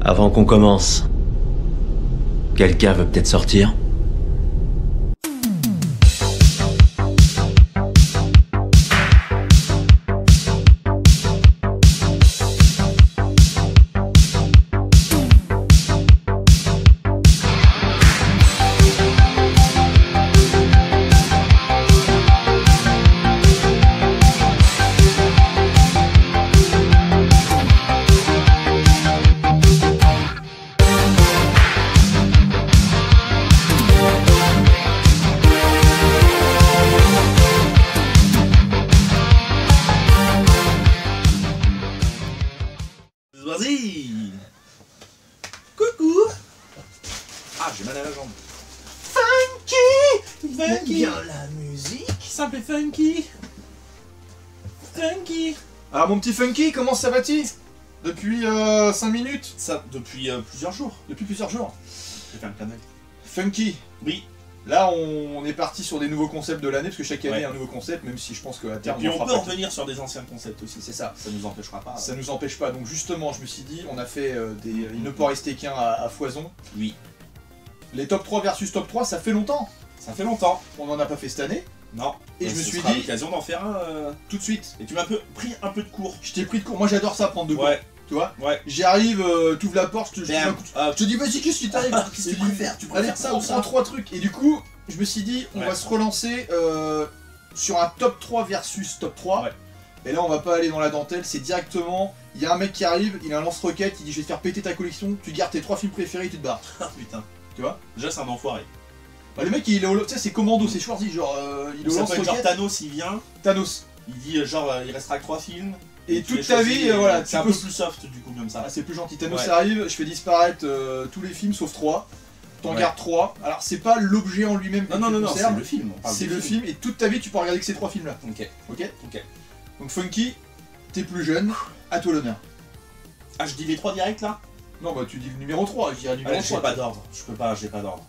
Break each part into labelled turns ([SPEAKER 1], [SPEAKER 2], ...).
[SPEAKER 1] Avant qu'on commence, quelqu'un veut peut-être sortir?
[SPEAKER 2] Vas-y. Coucou. Ah, j'ai mal à la jambe. Funky. Funky.
[SPEAKER 3] Bien la musique.
[SPEAKER 2] Simple et funky. Funky.
[SPEAKER 3] Alors mon petit Funky, comment ça va-t-il? Depuis 5 minutes?
[SPEAKER 2] Ça, depuis plusieurs jours.
[SPEAKER 3] Depuis plusieurs jours.
[SPEAKER 2] J'ai fait un canal.
[SPEAKER 3] Funky.
[SPEAKER 2] Oui.
[SPEAKER 3] Là on est parti sur des nouveaux concepts de l'année, parce que chaque année
[SPEAKER 2] Ouais.
[SPEAKER 3] un nouveau concept, même si je pense qu'à
[SPEAKER 2] Et
[SPEAKER 3] terme
[SPEAKER 2] puis
[SPEAKER 3] on
[SPEAKER 2] on
[SPEAKER 3] fera
[SPEAKER 2] peut
[SPEAKER 3] pas
[SPEAKER 2] revenir sur des anciens concepts aussi.
[SPEAKER 3] C'est ça.
[SPEAKER 2] Ça nous empêchera pas.
[SPEAKER 3] Ça nous empêche pas, donc justement je me suis dit, on a fait il ne peut en rester qu'un à foison.
[SPEAKER 2] Oui.
[SPEAKER 3] Les top 3 versus top 3, ça fait longtemps.
[SPEAKER 2] Ça fait longtemps.
[SPEAKER 3] On n'en a pas fait cette année,
[SPEAKER 2] Non.
[SPEAKER 3] Et je me
[SPEAKER 2] ce
[SPEAKER 3] suis
[SPEAKER 2] sera
[SPEAKER 3] dit-
[SPEAKER 2] l'occasion d'en faire un.
[SPEAKER 3] tout de suite.
[SPEAKER 2] Et tu m'as pris un peu de cours.
[SPEAKER 3] Je t'ai pris de cours, moi j'adore ça, prendre de cours,
[SPEAKER 2] Ouais.
[SPEAKER 3] tu vois.
[SPEAKER 2] Ouais.
[SPEAKER 3] J'y arrive, t'ouvres la porte, je te
[SPEAKER 2] Bam.
[SPEAKER 3] je te dis vas-y, qu'est-ce qui t'arrive?
[SPEAKER 2] Qu'est-ce que tu préfères? Tu
[SPEAKER 3] Allez,
[SPEAKER 2] préfères ça ou
[SPEAKER 3] on
[SPEAKER 2] ça?
[SPEAKER 3] prend 3 trucs. Et du coup, je me suis dit, on
[SPEAKER 2] Ouais.
[SPEAKER 3] va se relancer sur un top 3 versus top 3.
[SPEAKER 2] Ouais.
[SPEAKER 3] Et là, on va pas aller dans la dentelle, c'est directement, il y a un mec qui arrive, il a un lance-roquette, il dit je vais te faire péter ta collection, tu gardes tes 3 films préférés et tu te barres.
[SPEAKER 2] Ah putain.
[SPEAKER 3] Tu vois?
[SPEAKER 2] Déjà, c'est un enfoiré.
[SPEAKER 3] Bah, le mec, il est au, tu sais, c'est commando, c'est Schwarzy, genre, il est au
[SPEAKER 2] Ça peut être genre
[SPEAKER 3] lance-roquette,
[SPEAKER 2] Thanos, il vient.
[SPEAKER 3] Thanos.
[SPEAKER 2] Il dit genre il restera que 3 films.
[SPEAKER 3] Et
[SPEAKER 2] tu les
[SPEAKER 3] toute ta
[SPEAKER 2] choisis,
[SPEAKER 3] vie, voilà,
[SPEAKER 2] c'est
[SPEAKER 3] tu
[SPEAKER 2] un
[SPEAKER 3] peux-
[SPEAKER 2] peu plus soft du coup comme ça.
[SPEAKER 3] Ah, c'est plus gentil. Thanos
[SPEAKER 2] Ouais.
[SPEAKER 3] arrive, je fais disparaître tous les films sauf 3. T'en
[SPEAKER 2] Ouais.
[SPEAKER 3] gardes 3. Alors, c'est pas l'objet en lui-même qui
[SPEAKER 2] Non, non,
[SPEAKER 3] te
[SPEAKER 2] non, non, c'est
[SPEAKER 3] concerne,
[SPEAKER 2] le film. on parle
[SPEAKER 3] c'est
[SPEAKER 2] du
[SPEAKER 3] le film, et toute ta vie, tu peux regarder que ces 3 films-là.
[SPEAKER 2] Ok,
[SPEAKER 3] Ok?
[SPEAKER 2] ok.
[SPEAKER 3] Donc Funky, t'es plus jeune, à toi l'honneur.
[SPEAKER 2] Ah, je dis les 3 directs là?
[SPEAKER 3] Non bah tu dis le numéro 3, je dirais le numéro
[SPEAKER 2] Allez, j'ai
[SPEAKER 3] 3.
[SPEAKER 2] pas d'ordre. Je peux pas, j'ai pas d'ordre.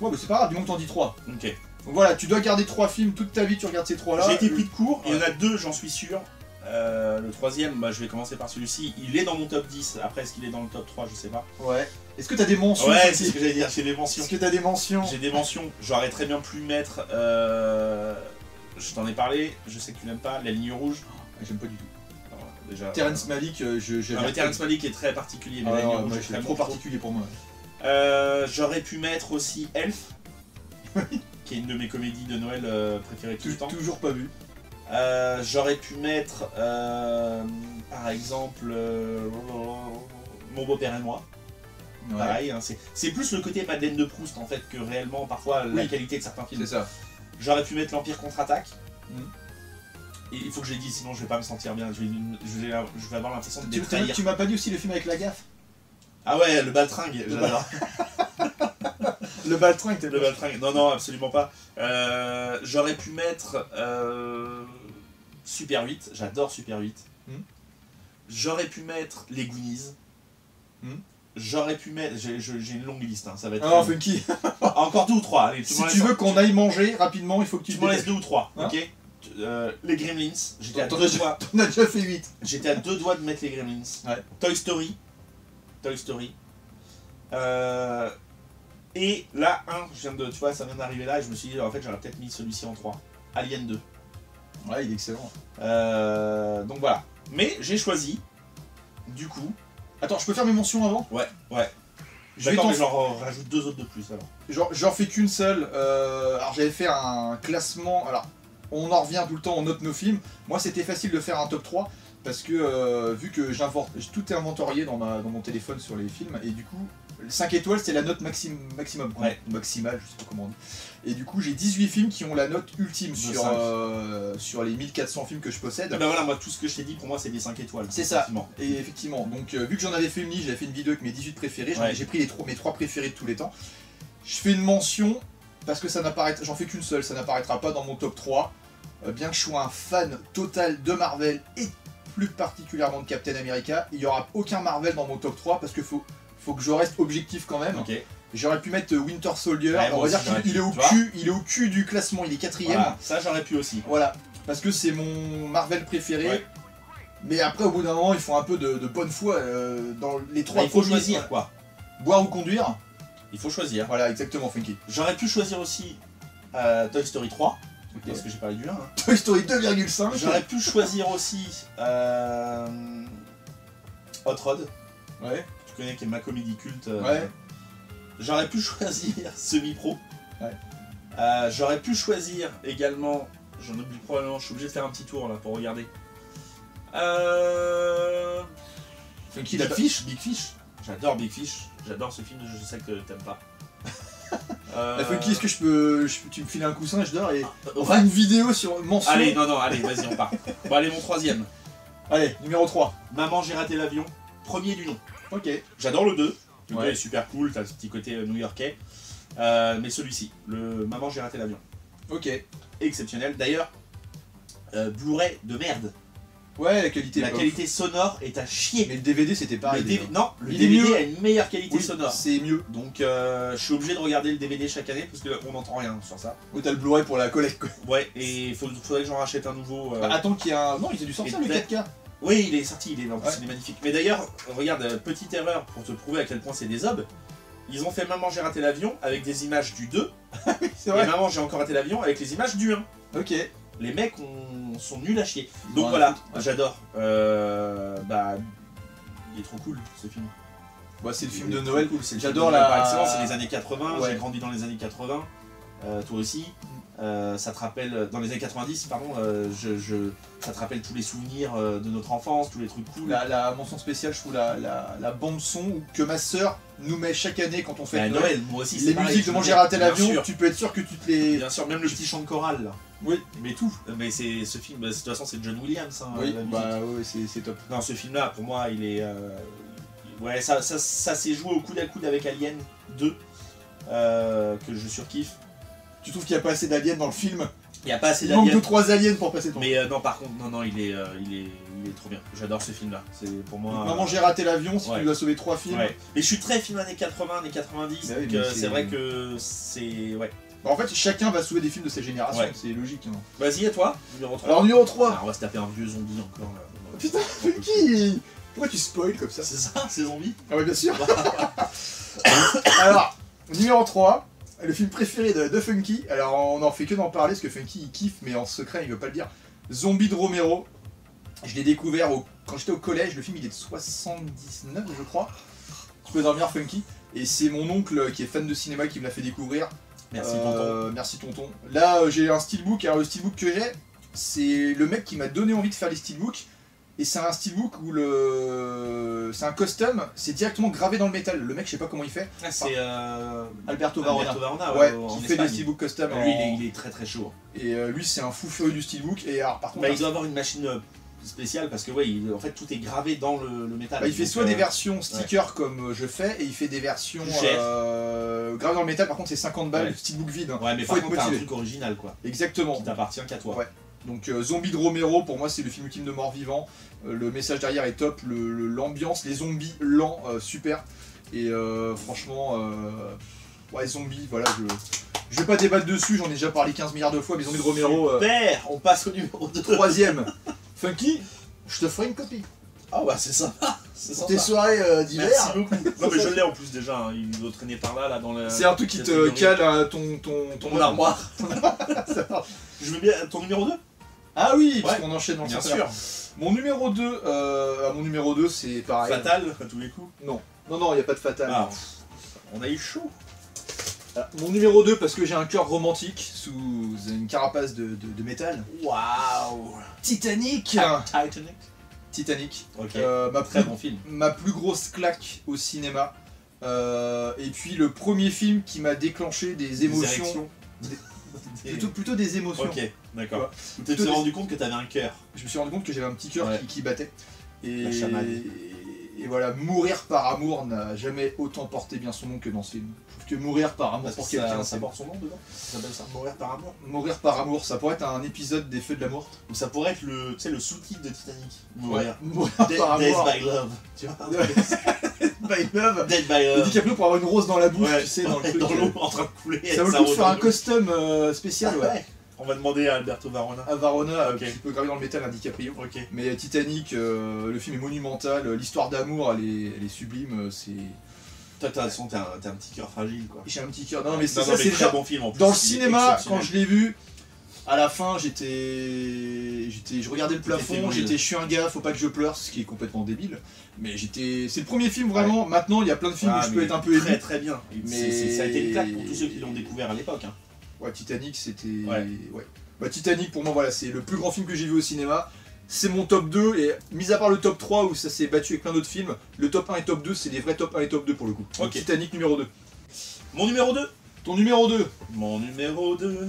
[SPEAKER 3] Ouais bah c'est pas grave, du moment que t'en dis 3.
[SPEAKER 2] Ok.
[SPEAKER 3] Donc voilà, tu dois garder 3 films toute ta vie, tu regardes ces 3 là.
[SPEAKER 2] J'ai été pris de court, il y en
[SPEAKER 3] Ouais.
[SPEAKER 2] a 2, j'en suis sûr. Le 3ème, bah, je vais commencer par celui-ci. Il est dans mon top 10. Après, est-ce qu'il est dans le top 3? Je sais pas.
[SPEAKER 3] Ouais. Est-ce que t'as des mentions?
[SPEAKER 2] Ouais,
[SPEAKER 3] Funky
[SPEAKER 2] c'est ce que j'allais dire. J'ai des mentions.
[SPEAKER 3] Est-ce que t'as des mentions?
[SPEAKER 2] J'ai des mentions. J'aurais très bien pu mettre. Je t'en ai parlé. Je sais que tu n'aimes pas. La ligne rouge.
[SPEAKER 3] Ah, j'aime pas du tout.
[SPEAKER 2] Alors, déjà.
[SPEAKER 3] Terrence Malick, j'ai
[SPEAKER 2] Non, mais Terrence Malick est très particulier. Mais
[SPEAKER 3] Ah,
[SPEAKER 2] la ligne
[SPEAKER 3] ouais,
[SPEAKER 2] rouge
[SPEAKER 3] moi,
[SPEAKER 2] est
[SPEAKER 3] c'est
[SPEAKER 2] très
[SPEAKER 3] trop
[SPEAKER 2] bon, je trouve.
[SPEAKER 3] particulier pour moi.
[SPEAKER 2] J'aurais pu mettre aussi Elf, qui est une de mes comédies de Noël préférées tout le temps.
[SPEAKER 3] Toujours pas vu.
[SPEAKER 2] J'aurais pu mettre, par exemple, Mon beau-père et moi.
[SPEAKER 3] Ouais.
[SPEAKER 2] Pareil, hein, c'est plus le côté Madeleine de Proust en fait que réellement parfois la
[SPEAKER 3] Oui.
[SPEAKER 2] qualité de certains films.
[SPEAKER 3] C'est ça.
[SPEAKER 2] J'aurais pu mettre l'Empire contre-attaque.
[SPEAKER 3] Mhm.
[SPEAKER 2] Et il faut que je l'ai dit, sinon je vais pas me sentir bien. Je vais avoir l'impression de
[SPEAKER 3] Tu
[SPEAKER 2] trahir.
[SPEAKER 3] tu m'as pas dit aussi le film avec la gaffe?
[SPEAKER 2] Ah ouais, le baltringue, j'adore.
[SPEAKER 3] Le baltringue, t'es
[SPEAKER 2] Le baltringue, non, non, absolument pas. J'aurais pu mettre Super 8, j'adore Super 8.
[SPEAKER 3] Hmm.
[SPEAKER 2] J'aurais pu mettre les Goonies.
[SPEAKER 3] Hmm.
[SPEAKER 2] J'aurais pu mettre. J'ai une longue liste, hein, ça va être.
[SPEAKER 3] Ah, Funky.
[SPEAKER 2] Encore 2 ou 3, allez.
[SPEAKER 3] Si tu veux qu'on aille manger rapidement, il faut que tu
[SPEAKER 2] Tu
[SPEAKER 3] te
[SPEAKER 2] m'en laisses
[SPEAKER 3] dépêches.
[SPEAKER 2] 2 ou 3,
[SPEAKER 3] Hein
[SPEAKER 2] ok. Les Gremlins, j'étais à
[SPEAKER 3] T'en
[SPEAKER 2] 2 doigts.
[SPEAKER 3] T'en as déjà fait 8.
[SPEAKER 2] J'étais à 2 doigts de mettre les Gremlins.
[SPEAKER 3] Ouais.
[SPEAKER 2] Toy Story. Toy Story. Et là, tu vois, ça vient d'arriver là et je me suis dit, en fait, j'aurais peut-être mis celui-ci en 3. Alien 2.
[SPEAKER 3] Ouais, il est excellent.
[SPEAKER 2] Donc voilà. Mais j'ai choisi, du coup.
[SPEAKER 3] Attends, je peux faire mes mentions avant?
[SPEAKER 2] Ouais, ouais.
[SPEAKER 3] Je vais
[SPEAKER 2] D'accord,
[SPEAKER 3] t'en
[SPEAKER 2] mais j'en rajoute 2 autres de plus alors.
[SPEAKER 3] J'en fais qu'une seule. Alors j'avais fait un classement. Alors on en revient tout le temps, on note nos films. Moi c'était facile de faire un top 3 parce que vu que tout est inventorié dans mon téléphone sur les films et du coup 5 étoiles c'est la note maximum.
[SPEAKER 2] Ouais.
[SPEAKER 3] Maximale, je sais pas comment on dit. Et du coup j'ai 18 films qui ont la note ultime
[SPEAKER 2] De
[SPEAKER 3] sur les 1400 films que je possède.
[SPEAKER 2] Et ben voilà, moi tout ce que je t'ai dit pour moi c'est des 5 étoiles.
[SPEAKER 3] C'est ça.
[SPEAKER 2] effectivement.
[SPEAKER 3] Et effectivement, donc vu que j'en avais fait une liste, j'avais fait une vidéo avec mes 18 préférés,
[SPEAKER 2] Ouais.
[SPEAKER 3] j'ai pris mes 3 préférés de tous les temps. Je fais une mention, parce que ça n'apparaît, j'en fais qu'une seule, ça n'apparaîtra pas dans mon top 3. Bien que je sois un fan total de Marvel et plus particulièrement de Captain America, il n'y aura aucun Marvel dans mon top 3 parce que faut que je reste objectif quand même.
[SPEAKER 2] Ok.
[SPEAKER 3] J'aurais pu mettre Winter Soldier,
[SPEAKER 2] Ouais,
[SPEAKER 3] on
[SPEAKER 2] moi
[SPEAKER 3] va
[SPEAKER 2] aussi,
[SPEAKER 3] dire
[SPEAKER 2] j'aurais
[SPEAKER 3] qu'il
[SPEAKER 2] pu,
[SPEAKER 3] est au
[SPEAKER 2] tu vois.
[SPEAKER 3] cul, il est au cul du classement, il est 4ème.
[SPEAKER 2] Voilà, ça j'aurais pu aussi.
[SPEAKER 3] Voilà, parce que c'est mon Marvel préféré.
[SPEAKER 2] Ouais.
[SPEAKER 3] Mais après, au bout d'un moment, ils font un peu de bonne foi dans les trois
[SPEAKER 2] Il faut
[SPEAKER 3] premiers.
[SPEAKER 2] choisir quoi.
[SPEAKER 3] Boire ou conduire.
[SPEAKER 2] Il faut choisir.
[SPEAKER 3] Voilà, exactement, Funky.
[SPEAKER 2] J'aurais pu choisir aussi Toy Story 3, parce que j'ai parlé du 1. Hein.
[SPEAKER 3] Toy Story 2,5.
[SPEAKER 2] J'aurais pu choisir aussi Hot Rod,
[SPEAKER 3] Ouais.
[SPEAKER 2] tu connais, qui est ma comédie culte.
[SPEAKER 3] Ouais.
[SPEAKER 2] J'aurais pu choisir Semi-Pro.
[SPEAKER 3] Ouais.
[SPEAKER 2] J'aurais pu choisir également, j'en oublie probablement, je suis obligé de faire un petit tour là pour regarder.
[SPEAKER 3] Funky,
[SPEAKER 2] Big
[SPEAKER 3] la
[SPEAKER 2] Fish, Big Fish. J'adore Big Fish, j'adore ce film, je sais que t'aimes pas.
[SPEAKER 3] Funky, est-ce que tu me files un coussin et je dors et on
[SPEAKER 2] ouais.
[SPEAKER 3] fera une vidéo sur mention.
[SPEAKER 2] Allez, non, allez, vas-y, on part. Bon, allez, mon troisième.
[SPEAKER 3] Allez, numéro 3.
[SPEAKER 2] Maman, j'ai raté l'avion, premier du nom.
[SPEAKER 3] Ok.
[SPEAKER 2] J'adore le 2, le 2
[SPEAKER 3] Ouais.
[SPEAKER 2] est super cool, t'as ce petit côté new-yorkais. Mais celui-ci, le Maman, j'ai raté l'avion.
[SPEAKER 3] Ok.
[SPEAKER 2] Exceptionnel. D'ailleurs, Blu-ray de merde.
[SPEAKER 3] Ouais, la qualité.
[SPEAKER 2] La qualité sonore est à chier.
[SPEAKER 3] Mais le DVD, c'était pareil.
[SPEAKER 2] Le
[SPEAKER 3] déjà.
[SPEAKER 2] non, le
[SPEAKER 3] Il est
[SPEAKER 2] DVD
[SPEAKER 3] mieux.
[SPEAKER 2] a une meilleure qualité
[SPEAKER 3] Oui,
[SPEAKER 2] sonore.
[SPEAKER 3] c'est mieux.
[SPEAKER 2] Donc je suis obligé de regarder le DVD chaque année parce qu'on n'entend rien sur ça.
[SPEAKER 3] Ou t'as le Blu-ray pour la collecte, quoi.
[SPEAKER 2] Ouais, et faudrait que j'en rachète un nouveau.
[SPEAKER 3] Bah, attends qu'il y ait un. Non, il a dû sortir
[SPEAKER 2] Et
[SPEAKER 3] le 4K.
[SPEAKER 2] Oui, il est sorti, en plus,
[SPEAKER 3] Ouais.
[SPEAKER 2] il est magnifique. Mais d'ailleurs, regarde, petite erreur pour te prouver à quel point c'est des obs. Ils ont fait Maman, j'ai raté l'avion avec des images du 2.
[SPEAKER 3] C'est
[SPEAKER 2] Et
[SPEAKER 3] vrai.
[SPEAKER 2] Maman, j'ai encore raté l'avion avec les images du 1.
[SPEAKER 3] Ok.
[SPEAKER 2] Les mecs sont nuls à chier. Donc
[SPEAKER 3] Ouais,
[SPEAKER 2] voilà,
[SPEAKER 3] ouais.
[SPEAKER 2] j'adore. Bah, il est trop cool ce film.
[SPEAKER 3] Bah, c'est le film
[SPEAKER 2] Il est
[SPEAKER 3] de
[SPEAKER 2] trop
[SPEAKER 3] Noël.
[SPEAKER 2] cool, c'est le
[SPEAKER 3] J'adore
[SPEAKER 2] film de Noël
[SPEAKER 3] la-
[SPEAKER 2] par excellence, c'est les années 80,
[SPEAKER 3] Ouais.
[SPEAKER 2] j'ai grandi dans les années 80, toi aussi. Ça te rappelle, dans les années 90, pardon, ça te rappelle tous les souvenirs de notre enfance, tous les trucs cool.
[SPEAKER 3] La mention spéciale, je trouve la bande son que ma sœur nous met chaque année quand on fait
[SPEAKER 2] Bah, Noël, moi aussi, c'est
[SPEAKER 3] Les
[SPEAKER 2] pareil,
[SPEAKER 3] musiques
[SPEAKER 2] je
[SPEAKER 3] de Moi
[SPEAKER 2] le
[SPEAKER 3] j'ai
[SPEAKER 2] mets,
[SPEAKER 3] raté
[SPEAKER 2] bien
[SPEAKER 3] l'avion,
[SPEAKER 2] sûr.
[SPEAKER 3] tu peux être sûr que tu te les.
[SPEAKER 2] Bien sûr, même le petit chant de chorale là.
[SPEAKER 3] Oui.
[SPEAKER 2] Mais tout. Mais c'est ce film, bah, de toute façon, c'est John Williams. Hein,
[SPEAKER 3] Oui,
[SPEAKER 2] la musique.
[SPEAKER 3] bah ouais, c'est top.
[SPEAKER 2] Non, ce film-là, pour moi, il est. Ouais, ça s'est joué au coude à coude avec Alien 2, que je surkiffe.
[SPEAKER 3] Tu trouves qu'il n'y a pas assez d'aliens dans le film?
[SPEAKER 2] Il n'y a pas assez
[SPEAKER 3] Il manque
[SPEAKER 2] d'Alien.
[SPEAKER 3] 2-3 aliens pour passer ton.
[SPEAKER 2] Mais non, par contre, non, il est trop bien. J'adore ce film-là. C'est pour moi.
[SPEAKER 3] Donc, Maman j'ai raté l'avion, si
[SPEAKER 2] ouais.
[SPEAKER 3] tu dois sauver 3 films.
[SPEAKER 2] Ouais. Mais je suis très film années 80, années 90,
[SPEAKER 3] Bah oui,
[SPEAKER 2] donc
[SPEAKER 3] mais
[SPEAKER 2] c'est
[SPEAKER 3] c'est-
[SPEAKER 2] vrai que c'est. Ouais.
[SPEAKER 3] Bah, en fait, chacun va sauver des films de ses générations,
[SPEAKER 2] Ouais.
[SPEAKER 3] c'est logique. Hein.
[SPEAKER 2] Vas-y, à toi, numéro 3.
[SPEAKER 3] Alors, numéro 3.
[SPEAKER 2] on va se taper un vieux zombie encore. Là.
[SPEAKER 3] Putain, Funky! Pourquoi tu spoil comme ça?
[SPEAKER 2] C'est ça, c'est zombie.
[SPEAKER 3] Ah ouais, bien sûr. Alors, numéro 3, le film préféré de Funky. Alors, on en fait que d'en parler parce que Funky il kiffe, mais en secret il veut pas le dire. Zombie de Romero. Je l'ai découvert quand j'étais au collège. Le film il est de 79, je crois. Tu peux dormir, Funky. Et c'est mon oncle qui est fan de cinéma qui me l'a fait découvrir.
[SPEAKER 2] Merci, tonton.
[SPEAKER 3] Merci, tonton. Là, j'ai un steelbook. Alors, le steelbook que j'ai, c'est le mec qui m'a donné envie de faire les steelbooks. Et c'est un steelbook où c'est un custom, c'est directement gravé dans le métal. Le mec, je sais pas comment il fait.
[SPEAKER 2] Ah, c'est
[SPEAKER 3] Alberto Varona.
[SPEAKER 2] ouais,
[SPEAKER 3] qui fait des steelbooks custom.
[SPEAKER 2] Lui, il est très très chaud.
[SPEAKER 3] Et lui, c'est un fou furieux du steelbook. Et alors, par contre,
[SPEAKER 2] Bah, il doit avoir une machine spéciale parce que, ouais, en fait, tout est gravé dans le métal.
[SPEAKER 3] bah, il fait
[SPEAKER 2] Donc,
[SPEAKER 3] soit des versions stickers comme je fais, et il fait des versions
[SPEAKER 2] Plus chères.
[SPEAKER 3] gravées dans le métal. Par contre, c'est 50 balles,
[SPEAKER 2] Ouais.
[SPEAKER 3] le steelbook vide. Hein.
[SPEAKER 2] Ouais, mais
[SPEAKER 3] Faut
[SPEAKER 2] par
[SPEAKER 3] être
[SPEAKER 2] contre, t'as un
[SPEAKER 3] motivé.
[SPEAKER 2] truc original, quoi.
[SPEAKER 3] Exactement.
[SPEAKER 2] Qui t'appartient qu'à toi.
[SPEAKER 3] Ouais. Donc Zombie de Romero, pour moi c'est le film ultime de mort-vivant. Le message derrière est top, l'ambiance, les zombies lents, super. Et franchement, ouais, zombies, voilà, je vais pas débattre dessus, j'en ai déjà parlé 15 milliards de fois, mais Zombie de Romero,
[SPEAKER 2] Super, on passe au numéro 2.
[SPEAKER 3] troisième. Funky, je te ferai une copie.
[SPEAKER 2] Ah bah c'est sympa. C'est
[SPEAKER 3] Pour tes
[SPEAKER 2] sympa.
[SPEAKER 3] soirées d'hiver.
[SPEAKER 2] Merci beaucoup. Non mais je l'ai en plus déjà, hein. Il doit traîner par là dans le.
[SPEAKER 3] C'est un truc qui te
[SPEAKER 2] catégorie.
[SPEAKER 3] cale ton
[SPEAKER 2] Mon armoire.
[SPEAKER 3] Ça marche.
[SPEAKER 2] Je veux bien ton numéro 2.
[SPEAKER 3] Ah oui,
[SPEAKER 2] Ouais.
[SPEAKER 3] parce qu'on enchaîne dans le
[SPEAKER 2] Bien
[SPEAKER 3] sens
[SPEAKER 2] sûr.
[SPEAKER 3] inverse. Mon numéro 2, c'est pareil.
[SPEAKER 2] Fatal à tous les coups.
[SPEAKER 3] Non, il n'y a pas de fatal.
[SPEAKER 2] Ah, on a eu chaud.
[SPEAKER 3] Alors, mon numéro 2, parce que j'ai un cœur romantique sous une carapace de métal.
[SPEAKER 2] Waouh.
[SPEAKER 3] Titanic.
[SPEAKER 2] Titanic.
[SPEAKER 3] Titanic.
[SPEAKER 2] Ok.
[SPEAKER 3] Très
[SPEAKER 2] Très bon film.
[SPEAKER 3] ma plus grosse claque au cinéma. Et puis le premier film qui m'a déclenché des émotions. Plutôt des émotions.
[SPEAKER 2] Ok, d'accord. Tu t'es
[SPEAKER 3] Plutôt des-
[SPEAKER 2] rendu compte que t'avais un cœur.
[SPEAKER 3] Je me suis rendu compte que j'avais un petit cœur
[SPEAKER 2] Ouais.
[SPEAKER 3] qui battait.
[SPEAKER 2] La chamaille.
[SPEAKER 3] Et voilà, mourir par amour n'a jamais autant porté bien son nom que dans ce film. Je trouve que mourir par amour
[SPEAKER 2] Parce
[SPEAKER 3] pour
[SPEAKER 2] que
[SPEAKER 3] quelqu'un,
[SPEAKER 2] ça
[SPEAKER 3] c'est
[SPEAKER 2] porte son nom dedans. Ça s'appelle ça. Mourir par amour.
[SPEAKER 3] mourir par amour, ça pourrait être un épisode des Feux de l'amour.
[SPEAKER 2] Ou ça pourrait être le sous-titre de Titanic. Mourir.
[SPEAKER 3] Mourir
[SPEAKER 2] Dead
[SPEAKER 3] par amour.
[SPEAKER 2] by love. Tu vois.
[SPEAKER 3] By love.
[SPEAKER 2] Dead by
[SPEAKER 3] Et
[SPEAKER 2] love.
[SPEAKER 3] DiCaprio pour avoir une rose dans la bouche,
[SPEAKER 2] Ouais.
[SPEAKER 3] tu sais, dans le truc.
[SPEAKER 2] Dans l'eau en train de couler.
[SPEAKER 3] Ça vaut le coup de faire un custom spécial, ouais.
[SPEAKER 2] On va demander à Alberto Varona.
[SPEAKER 3] À Varona,
[SPEAKER 2] Ok.
[SPEAKER 3] qui peut graver dans le métal, un DiCaprio.
[SPEAKER 2] Ok.
[SPEAKER 3] Mais Titanic, le film est monumental, l'histoire d'amour, elle est sublime, c'est...
[SPEAKER 2] Toi, t'as un petit cœur fragile, quoi.
[SPEAKER 3] J'ai un petit cœur. Non, mais c'est
[SPEAKER 2] Non,
[SPEAKER 3] ça,
[SPEAKER 2] mais
[SPEAKER 3] c'est
[SPEAKER 2] très
[SPEAKER 3] déjà...
[SPEAKER 2] bon film en plus.
[SPEAKER 3] Dans le
[SPEAKER 2] il est
[SPEAKER 3] cinéma,
[SPEAKER 2] exceptionnel.
[SPEAKER 3] quand je l'ai vu, à la fin, je regardais le
[SPEAKER 2] T'étais
[SPEAKER 3] plafond,
[SPEAKER 2] fébrile.
[SPEAKER 3] je suis un gars, faut pas que je pleure, ce qui est complètement débile. Mais c'est le premier film vraiment. Maintenant, il y a plein de films où je peux
[SPEAKER 2] mais
[SPEAKER 3] être un peu
[SPEAKER 2] très
[SPEAKER 3] ému.
[SPEAKER 2] très bien.
[SPEAKER 3] Mais-
[SPEAKER 2] Ça a été une claque pour tous ceux qui l'ont découvert à l'époque. Hein.
[SPEAKER 3] Ouais, Titanic, c'était.
[SPEAKER 2] Ouais.
[SPEAKER 3] Bah, Titanic, pour moi, voilà, c'est le plus grand film que j'ai vu au cinéma. C'est mon top 2, et mis à part le top 3 où ça s'est battu avec plein d'autres films, le top 1 et top 2, c'est les vrais top 1 et top 2 pour le coup. Donc,
[SPEAKER 2] Ok.
[SPEAKER 3] Titanic numéro 2.
[SPEAKER 2] Mon numéro 2.
[SPEAKER 3] Ton numéro 2.
[SPEAKER 2] Mon numéro 2.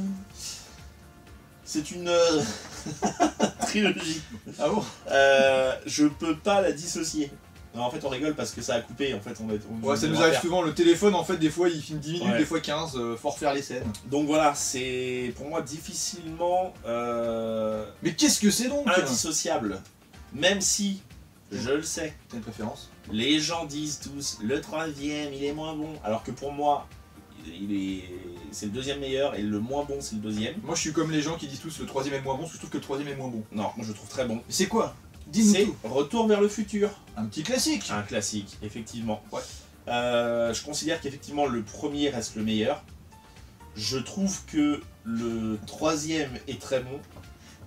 [SPEAKER 2] C'est une trilogie.
[SPEAKER 3] Ah bon?
[SPEAKER 2] Je peux pas la dissocier. Non, en fait, on rigole parce que ça a coupé. En fait,
[SPEAKER 3] Ouais, ça
[SPEAKER 2] on
[SPEAKER 3] nous
[SPEAKER 2] va
[SPEAKER 3] arrive
[SPEAKER 2] faire.
[SPEAKER 3] souvent, le téléphone, en fait, des fois il filme 10 minutes,
[SPEAKER 2] Ouais.
[SPEAKER 3] des fois 15, faut refaire les scènes.
[SPEAKER 2] Donc voilà, c'est pour moi difficilement
[SPEAKER 3] Mais qu'est-ce que c'est donc?
[SPEAKER 2] indissociable. Même si, je le sais,
[SPEAKER 3] T'as une préférence?
[SPEAKER 2] les gens disent tous le troisième il est moins bon, alors que pour moi c'est le deuxième meilleur et le moins bon c'est le deuxième.
[SPEAKER 3] Moi je suis comme les gens qui disent tous le troisième est moins bon, parce que je trouve que le troisième est moins bon.
[SPEAKER 2] Non, moi je le trouve très bon.
[SPEAKER 3] Mais c'est quoi? Dis-nous
[SPEAKER 2] C'est
[SPEAKER 3] tout.
[SPEAKER 2] Retour vers le futur,
[SPEAKER 3] Un petit classique.
[SPEAKER 2] un classique effectivement.
[SPEAKER 3] Ouais.
[SPEAKER 2] Je considère qu'effectivement le premier reste le meilleur. Je trouve que le troisième est très bon.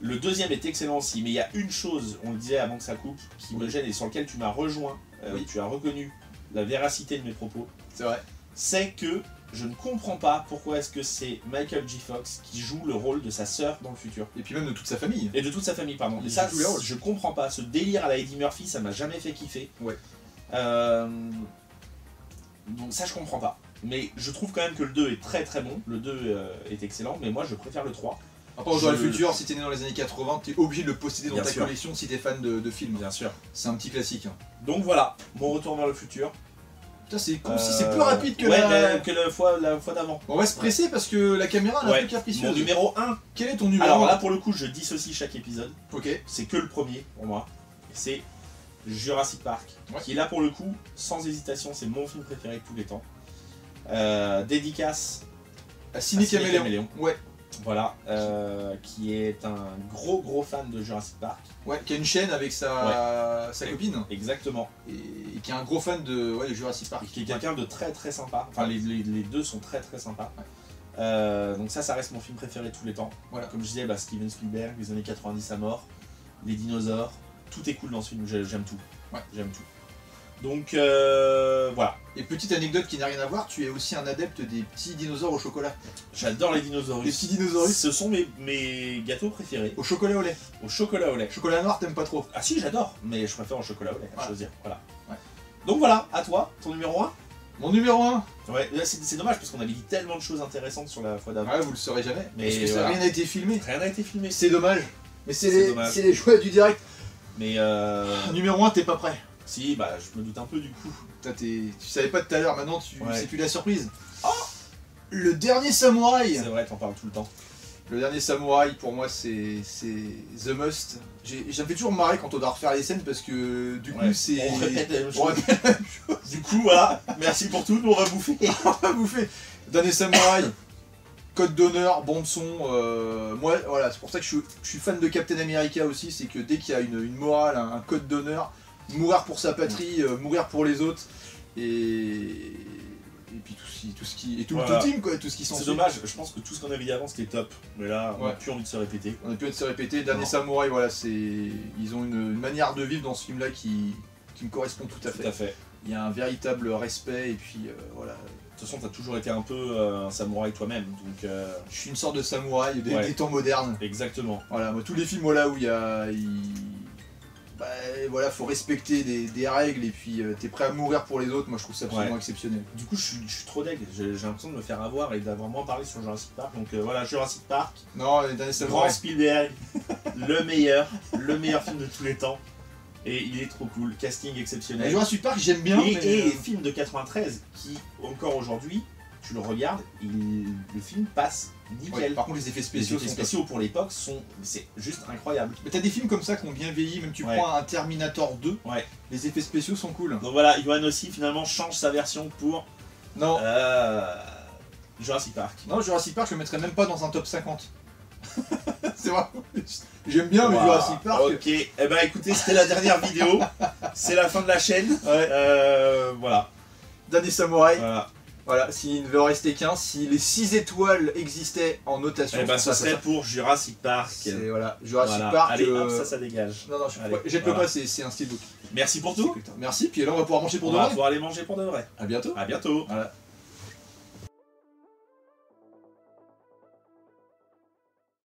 [SPEAKER 2] Le deuxième est excellent aussi, mais il y a une chose, on le disait avant que ça coupe, qui me gêne et sur lequel tu m'as rejoint,
[SPEAKER 3] Oui.
[SPEAKER 2] tu as reconnu la véracité de mes propos,
[SPEAKER 3] C'est vrai.
[SPEAKER 2] c'est que je ne comprends pas pourquoi est-ce que c'est Michael J. Fox qui joue le rôle de sa sœur dans le futur.
[SPEAKER 3] Et puis même de toute sa famille.
[SPEAKER 2] Et de toute sa famille, pardon.
[SPEAKER 3] Il
[SPEAKER 2] Et ça,
[SPEAKER 3] joue tous les rôles.
[SPEAKER 2] je comprends pas. Ce délire à la Eddie Murphy, ça m'a jamais fait kiffer.
[SPEAKER 3] Ouais.
[SPEAKER 2] Donc ça, je comprends pas. Mais je trouve quand même que le 2 est très très bon. Le 2 est excellent, mais moi je préfère le 3.
[SPEAKER 3] Après, dans le
[SPEAKER 2] Je-
[SPEAKER 3] futur, si t'es né dans les années 80, t'es obligé de le posséder dans
[SPEAKER 2] Bien
[SPEAKER 3] ta
[SPEAKER 2] sûr.
[SPEAKER 3] collection si t'es fan de films.
[SPEAKER 2] Bien sûr.
[SPEAKER 3] C'est un petit classique. Hein.
[SPEAKER 2] Donc voilà, mon retour vers le futur.
[SPEAKER 3] Putain, c'est comme si c'est plus rapide que
[SPEAKER 2] ouais,
[SPEAKER 3] la...
[SPEAKER 2] mais que la fois d'avant.
[SPEAKER 3] On va se presser parce que la caméra elle est un
[SPEAKER 2] Ouais.
[SPEAKER 3] peu capricieuse.
[SPEAKER 2] Mon numéro 1.
[SPEAKER 3] Quel est ton numéro?
[SPEAKER 2] Alors là, pour le coup, je dissocie chaque épisode.
[SPEAKER 3] Ok.
[SPEAKER 2] C'est que le premier pour moi. C'est Jurassic Park.
[SPEAKER 3] Ouais.
[SPEAKER 2] Qui est là pour le coup, sans hésitation, c'est mon film préféré de tous les temps. Dédicace
[SPEAKER 3] À Ciné
[SPEAKER 2] à Ciné
[SPEAKER 3] Caméléon.
[SPEAKER 2] Caméléon.
[SPEAKER 3] Ouais.
[SPEAKER 2] Voilà, qui est un gros fan de Jurassic Park.
[SPEAKER 3] Ouais, qui a une chaîne avec sa copine.
[SPEAKER 2] Exactement.
[SPEAKER 3] Et qui est un gros fan de Jurassic Park.
[SPEAKER 2] Et qui est quelqu'un de très sympa. Enfin, les deux sont très sympas. Donc ça reste mon film préféré de tous les temps.
[SPEAKER 3] Voilà.
[SPEAKER 2] Comme je disais, bah, Steven Spielberg, les années 90 à mort, les dinosaures, tout est cool dans ce film, j'aime tout.
[SPEAKER 3] Ouais.
[SPEAKER 2] J'aime tout. Donc voilà,
[SPEAKER 3] Et petite anecdote qui n'a rien à voir, tu es aussi un adepte des petits dinosaures au chocolat.
[SPEAKER 2] j'adore les dinosaures.
[SPEAKER 3] Les petits dinosaures
[SPEAKER 2] Ce sont mes gâteaux préférés.
[SPEAKER 3] au chocolat au lait.
[SPEAKER 2] Au chocolat au lait.
[SPEAKER 3] Chocolat noir, t'aimes pas trop.
[SPEAKER 2] Ah si, j'adore, mais je préfère au chocolat au lait, à
[SPEAKER 3] Voilà.
[SPEAKER 2] choisir. Voilà.
[SPEAKER 3] Ouais.
[SPEAKER 2] Donc voilà, à toi, ton numéro 1.
[SPEAKER 3] Mon numéro 1.
[SPEAKER 2] Ouais, là c'est dommage parce qu'on avait dit tellement de choses intéressantes sur la fois d'avant.
[SPEAKER 3] Ouais, vous le saurez jamais.
[SPEAKER 2] Mais
[SPEAKER 3] parce que ça,
[SPEAKER 2] voilà.
[SPEAKER 3] rien n'a été filmé.
[SPEAKER 2] Rien n'a été filmé.
[SPEAKER 3] C'est dommage. Mais c'est
[SPEAKER 2] C'est dommage.
[SPEAKER 3] les joies du direct.
[SPEAKER 2] Mais
[SPEAKER 3] Numéro 1, t'es pas prêt.
[SPEAKER 2] si, bah je me doute un peu du coup.
[SPEAKER 3] Putain, tu savais pas tout à l'heure, maintenant
[SPEAKER 2] Ouais.
[SPEAKER 3] c'est plus la surprise. Oh, le dernier samouraï.
[SPEAKER 2] C'est vrai, t'en parles tout le temps.
[SPEAKER 3] Le dernier samouraï, pour moi, c'est The Must. Ça me fait toujours marrer quand on doit refaire les scènes parce que du coup,
[SPEAKER 2] Ouais.
[SPEAKER 3] c'est.
[SPEAKER 2] On répète la même
[SPEAKER 3] On
[SPEAKER 2] chose.
[SPEAKER 3] répète la même chose.
[SPEAKER 2] Du coup, voilà, merci pour tout, nous on va bouffer.
[SPEAKER 3] On va bouffer. Dernier samouraï, code d'honneur, bande son. Moi, voilà, c'est pour ça que je suis fan de Captain America aussi. C'est que dès qu'il y a une morale, un code d'honneur, mourir pour sa patrie, mourir pour les autres, et puis tout ce qui. Et tout
[SPEAKER 2] Voilà.
[SPEAKER 3] le team, quoi, tout ce qui s'en
[SPEAKER 2] C'est
[SPEAKER 3] suit.
[SPEAKER 2] dommage, je pense que tout ce qu'on avait dit avant c'était top. Mais là, on
[SPEAKER 3] Ouais.
[SPEAKER 2] a plus envie de se répéter.
[SPEAKER 3] On a pu se répéter. Dernier
[SPEAKER 2] Non.
[SPEAKER 3] samouraï, voilà, c'est. Ils ont une manière de vivre dans ce film-là qui me correspond tout à fait.
[SPEAKER 2] Tout à fait.
[SPEAKER 3] Il y a un véritable respect, et puis voilà.
[SPEAKER 2] De toute façon, t'as toujours été un peu un samouraï toi-même, donc
[SPEAKER 3] Je suis une sorte de samouraï
[SPEAKER 2] Ouais.
[SPEAKER 3] des temps modernes.
[SPEAKER 2] exactement.
[SPEAKER 3] Voilà, moi, tous les films voilà, où bah, voilà, faut respecter des règles et puis t'es prêt à mourir pour les autres, moi je trouve ça absolument
[SPEAKER 2] Ouais.
[SPEAKER 3] exceptionnel.
[SPEAKER 2] Du coup, je suis trop deg, j'ai l'impression de me faire avoir et d'avoir moins parlé sur Jurassic Park. Donc voilà, Jurassic Park,
[SPEAKER 3] Non, les derniers
[SPEAKER 2] grand
[SPEAKER 3] samouraïs.
[SPEAKER 2] Spielberg, le meilleur film de tous les temps. Et il est trop cool, casting exceptionnel.
[SPEAKER 3] Jurassic Park, j'aime bien.
[SPEAKER 2] Et,
[SPEAKER 3] mais,
[SPEAKER 2] et les films de 93 qui, encore aujourd'hui, tu le regardes, le film passe nickel.
[SPEAKER 3] ouais, par contre, les effets
[SPEAKER 2] Les
[SPEAKER 3] spéciaux
[SPEAKER 2] effets
[SPEAKER 3] sont
[SPEAKER 2] spéciaux pour l'époque c'est juste incroyable.
[SPEAKER 3] Mais t'as des films comme ça qui ont bien vieilli, même tu
[SPEAKER 2] Ouais.
[SPEAKER 3] prends un Terminator 2,
[SPEAKER 2] Ouais.
[SPEAKER 3] les effets spéciaux sont cool.
[SPEAKER 2] Donc voilà, Yoann aussi finalement change sa version pour
[SPEAKER 3] Non,
[SPEAKER 2] Jurassic Park.
[SPEAKER 3] non, Jurassic Park, je le mettrais même pas dans un top 50. C'est vraiment... J'aime bien, mais
[SPEAKER 2] Wow.
[SPEAKER 3] Jurassic Park...
[SPEAKER 2] Ok, eh ben écoutez, c'était la dernière vidéo. C'est la fin de la chaîne.
[SPEAKER 3] Ouais.
[SPEAKER 2] Voilà.
[SPEAKER 3] Dernier samouraï.
[SPEAKER 2] Voilà.
[SPEAKER 3] Voilà, s'il ne veut en rester qu'un, si les 6 étoiles existaient en notation...
[SPEAKER 2] Eh ben
[SPEAKER 3] je
[SPEAKER 2] ce
[SPEAKER 3] pense à
[SPEAKER 2] serait
[SPEAKER 3] ça.
[SPEAKER 2] pour Jurassic Park.
[SPEAKER 3] C'est, voilà, Jurassic
[SPEAKER 2] Voilà.
[SPEAKER 3] Park...
[SPEAKER 2] Allez, hop, ça dégage.
[SPEAKER 3] Non, non,
[SPEAKER 2] Allez,
[SPEAKER 3] jette-le
[SPEAKER 2] voilà.
[SPEAKER 3] pas, c'est un steelbook.
[SPEAKER 2] Merci pour tout.
[SPEAKER 3] Merci, puis là on va pouvoir manger pour
[SPEAKER 2] On
[SPEAKER 3] de
[SPEAKER 2] va
[SPEAKER 3] vrai.
[SPEAKER 2] pouvoir aller manger pour de vrai.
[SPEAKER 3] À bientôt.
[SPEAKER 2] À bientôt.
[SPEAKER 3] Voilà.